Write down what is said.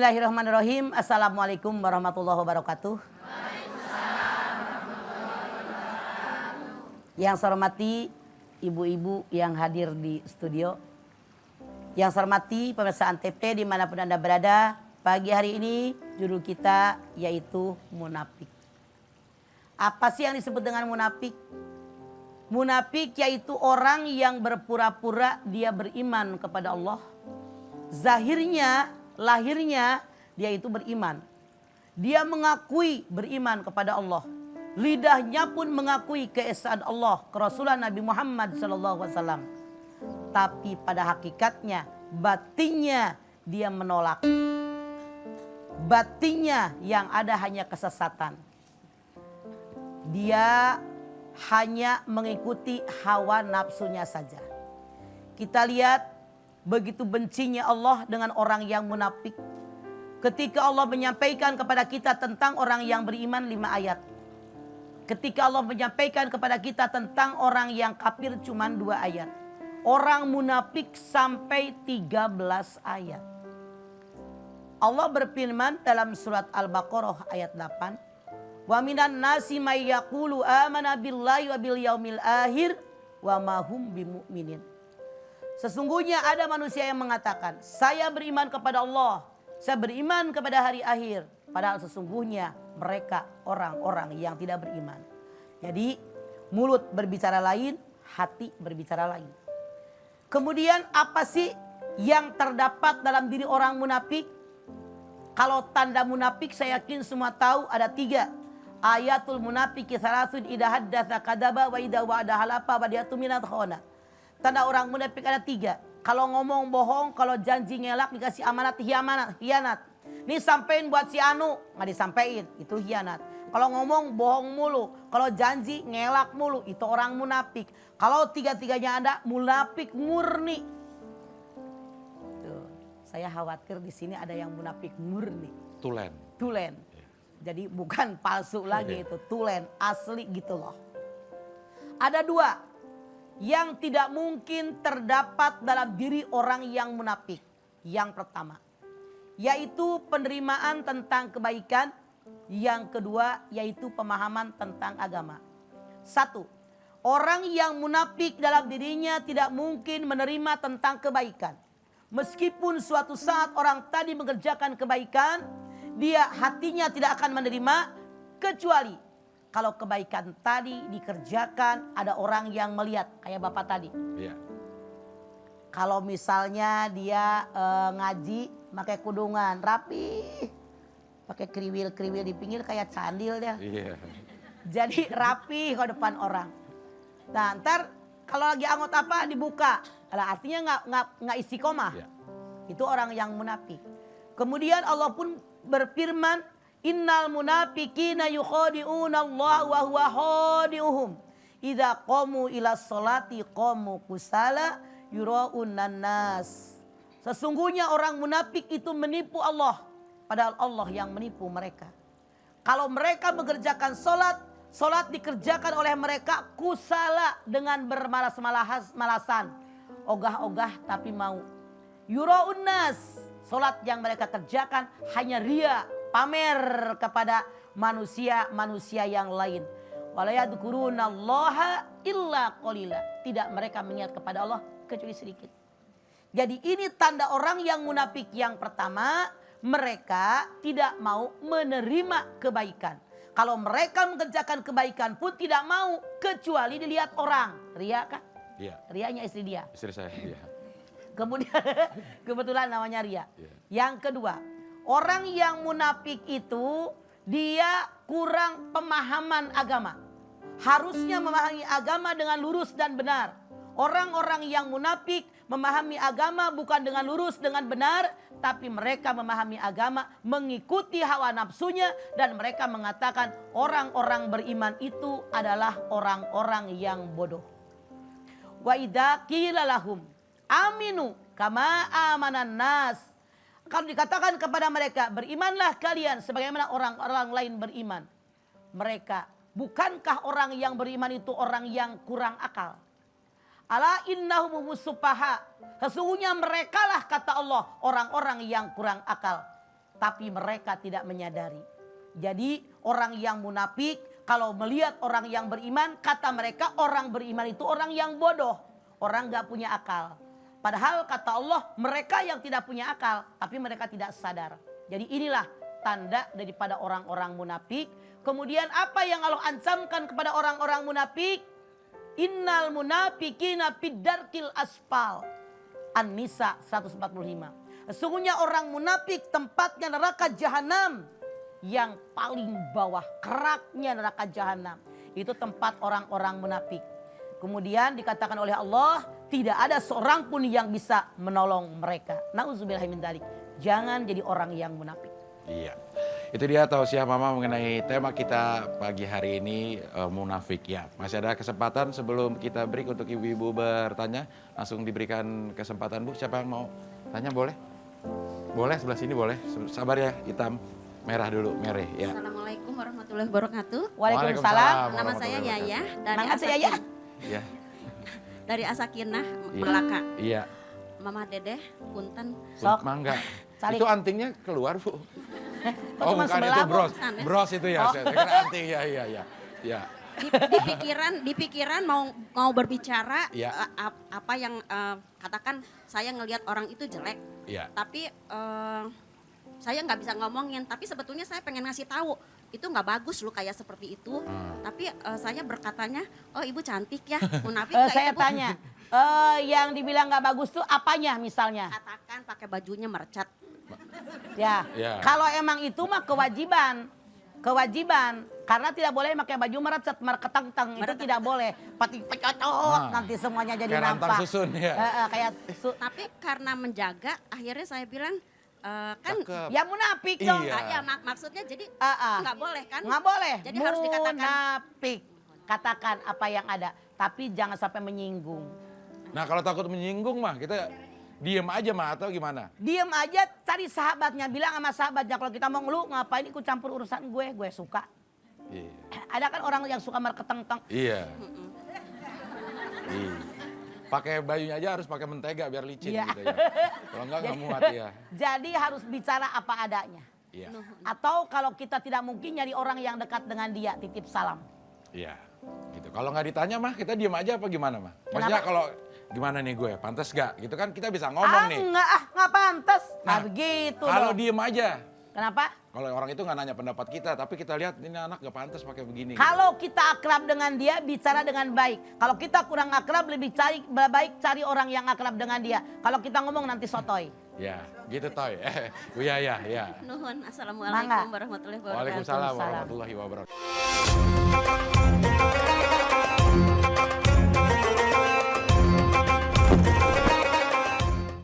Bismillahirrahmanirrahim. Assalamualaikum warahmatullahi wabarakatuh. Yang saya hormati ibu-ibu yang hadir di studio. Yang saya hormati pemirsa Antep dimanapun Anda berada. Pagi hari ini judul kita yaitu munafik. Apa sih yang disebut dengan munafik? Munafik yaitu orang yang berpura-pura dia beriman kepada Allah. Zahirnya, lahirnya dia itu beriman. Dia mengakui beriman kepada Allah. Lidahnya pun mengakui keesaan Allah, kerasulan Nabi Muhammad SAW. Tapi pada hakikatnya, batinnya dia menolak. Batinnya yang ada hanya kesesatan. Dia hanya mengikuti hawa nafsunya saja. Kita lihat begitu bencinya Allah dengan orang yang munafik. Ketika Allah menyampaikan kepada kita tentang orang yang beriman 5 ayat. Ketika Allah menyampaikan kepada kita tentang orang yang kafir cuma 2 ayat. Orang munafik sampai 13 ayat. Allah berfirman dalam surat Al-Baqarah ayat 8. Wa minan nasi may yaqulu amana billahi wa bil yaumil akhir wa ma hum bimumin. Sesungguhnya ada manusia yang mengatakan, saya beriman kepada Allah, saya beriman kepada hari akhir. Padahal sesungguhnya mereka orang-orang yang tidak beriman. Jadi mulut berbicara lain, hati berbicara lain. Kemudian apa sih yang terdapat dalam diri orang munafik? Kalau tanda munafik saya yakin semua tahu ada 3. Ayatul munafiki salasun idza haddatsa kadzaba wa idza wa'ada halafa wa diyatu minat khana. Tanda orang munafik ada 3. Kalau ngomong bohong, kalau janji ngelak, dikasih amanat hianat. Ini sampein buat si Anu, nggak disampein, itu hianat. Kalau ngomong bohong mulu, kalau janji ngelak mulu, itu orang munafik. Kalau 3-3-nya ada munafik murni. Tuh, saya khawatir di sini ada yang munafik murni. Tulen. Jadi bukan palsu lagi itu, tulen, asli gitu loh. Ada 2 yang tidak mungkin terdapat dalam diri orang yang munafik. Yang pertama, yaitu penerimaan tentang kebaikan. Yang kedua, yaitu pemahaman tentang agama. 1. Orang yang munafik dalam dirinya tidak mungkin menerima tentang kebaikan. Meskipun suatu saat orang tadi mengerjakan kebaikan, dia hatinya tidak akan menerima kecuali kalau kebaikan tadi dikerjakan ada orang yang melihat. Kayak Bapak tadi. Iya. Kalau misalnya dia ngaji pakai kudungan rapi. Pakai kriwil-kriwil di pinggir kayak candil dia. Iya. Jadi rapi ke depan orang. Nah ntar kalau lagi angot apa dibuka. Artinya nggak istiqomah. Iya. Itu orang yang munafik. Kemudian Allah pun berfirman, innal munafiqina yukhadi'una Allah wa huwa khadi'uhum. Idza qamu ila sholati qamu kusala yura'unan nas. Sesungguhnya orang munafik itu menipu Allah, padahal Allah yang menipu mereka. Kalau mereka mengerjakan salat dikerjakan oleh mereka kusala dengan bermalas-malasan, ogah-ogah tapi mau. Yura'un nas, salat yang mereka kerjakan hanya ria, pamer kepada manusia yang lain. Wala yadhkurunallaha illa qalila. Tidak mereka mengingat kepada Allah kecuali sedikit. Jadi ini tanda orang yang munafik yang pertama, mereka tidak mau menerima kebaikan. Kalau mereka mengerjakan kebaikan pun tidak mau kecuali dilihat orang. Ria kan? Iya. Rianya istri dia. Istri saya, iya. Kemudian kebetulan namanya Ria. Yeah. Yang kedua, orang yang munafik itu dia kurang pemahaman agama. Harusnya memahami agama dengan lurus dan benar. Orang-orang yang munafik memahami agama bukan dengan lurus dengan benar, tapi mereka memahami agama mengikuti hawa nafsunya dan mereka mengatakan orang-orang beriman itu adalah orang-orang yang bodoh. Wa idza qila lahum aminu kama amanan nas. Kalau dikatakan kepada mereka berimanlah kalian sebagaimana orang-orang lain beriman. Mereka, bukankah orang yang beriman itu orang yang kurang akal? Ala innahum musufaha. Sesungguhnya merekalah kata Allah orang-orang yang kurang akal. tapi mereka tidak menyadari. Jadi orang yang munafik kalau melihat orang yang beriman, kata mereka orang beriman itu orang yang bodoh. Orang gak punya akal. Padahal kata Allah mereka yang tidak punya akal, tapi mereka tidak sadar. Jadi inilah tanda daripada orang-orang munafik. Kemudian apa yang Allah ancamkan kepada orang-orang munafik? Innal munafikina fid darkil asfal. An-Nisa 145. Sesungguhnya orang munafik tempatnya neraka jahanam yang paling bawah, keraknya neraka jahanam. Itu tempat orang-orang munafik. Kemudian dikatakan oleh Allah, tidak ada seorang pun yang bisa menolong mereka. Nauzubillah min dzalik. Jangan jadi orang yang munafik. Iya. Itu dia tausiah Mama mengenai tema kita pagi hari ini, munafik ya. Masih ada kesempatan sebelum kita break untuk ibu-ibu bertanya, langsung diberikan kesempatan Bu. Siapa yang mau tanya boleh? Boleh sebelah sini boleh. Sabar ya, hitam, merah dulu, merah ya. Assalamualaikum warahmatullahi wabarakatuh. Waalaikumsalam. Nama saya Yaya dari Yaya. Iya. Dari Asakinah Melaka. Iya. Mama Dedeh Punten. Sok. Mangga. Saling. Itu antingnya keluar Bu. Oh cuma bukan sebelah, itu Bu? bros. Sana. Bros itu ya. Oh. Saya kira anting ya. Ya. Di pikiran mau berbicara Iya. apa yang katakan saya ngelihat orang itu jelek. Iya. Tapi saya nggak bisa ngomongin. Tapi sebetulnya saya pengen ngasih tahu itu nggak bagus loh kayak seperti itu. Tapi saya berkatanya, oh ibu cantik ya, munafik nggak Saya ibu? tanya, yang dibilang gak bagus tuh apanya misalnya? Katakan pakai bajunya merecat. Ya, Ya. kalau emang itu mah kewajiban. Karena tidak boleh pakai baju mereketang-tang, itu tidak boleh. Pati pecocot nanti semuanya jadi Kayak rantang nampak. susun ya. Kayak Tapi karena menjaga, akhirnya saya bilang kan Cakep. ya munafik dong. Iya. ya maksudnya jadi Ah. nggak boleh kan? Nggak boleh. Jadi harus dikatakan. Munafik. Katakan apa yang ada, tapi jangan sampai menyinggung. Nah kalau takut menyinggung mah kita diem aja mah atau gimana? Diem aja, cari sahabatnya, bilang sama sahabatnya kalau kita mau ngeluh ngapain ikut campur urusan gue suka. Iya. Ada kan orang yang suka mereketang-tang. Iya. Iya. Pakai bajunya aja harus pakai mentega biar licin Iya. gitu ya. Kalau enggak muat ya. Jadi harus bicara apa adanya. Iya. Atau kalau kita tidak mungkin nyari orang yang dekat dengan dia, titip salam. Iya. Gitu. Kalau nggak ditanya mah kita diem aja apa gimana mah? Maksudnya Kenapa? kalau gimana nih gue, pantas gak? Gitu kan kita bisa ngomong nih. Nggak pantas. Nah, begitu Kalau dong. diem aja. Kenapa? Kalau orang itu nggak nanya pendapat kita, tapi kita lihat ini anak gak pantas pakai begini. Kalau kita akrab dengan dia, bicara dengan baik. Kalau kita kurang akrab, lebih baik cari orang yang akrab dengan dia. Kalau kita ngomong nanti sotoy. Ya, gitu Toy. Ya. Nuhun, assalamualaikum warahmatullahi wabarakatuh. Waalaikumsalam warahmatullahi wabarakatuh.